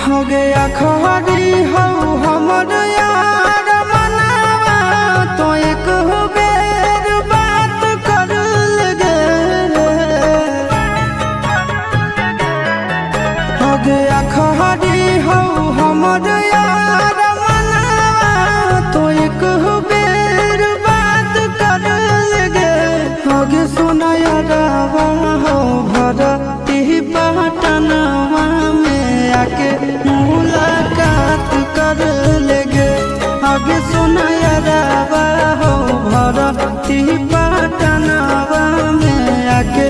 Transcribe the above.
हो गया खहरी हो हमर यार मनावा तो एक बेर बात कर लगे। हो गया खहरी हो हमर यार मनावा तो एक बेर बात कर लगे। हो गे सोना यारवा हो भरती पटनवा में आके मुलाकात कर लेगे। आगे सुना यारवा हो भरती पटनवा में आके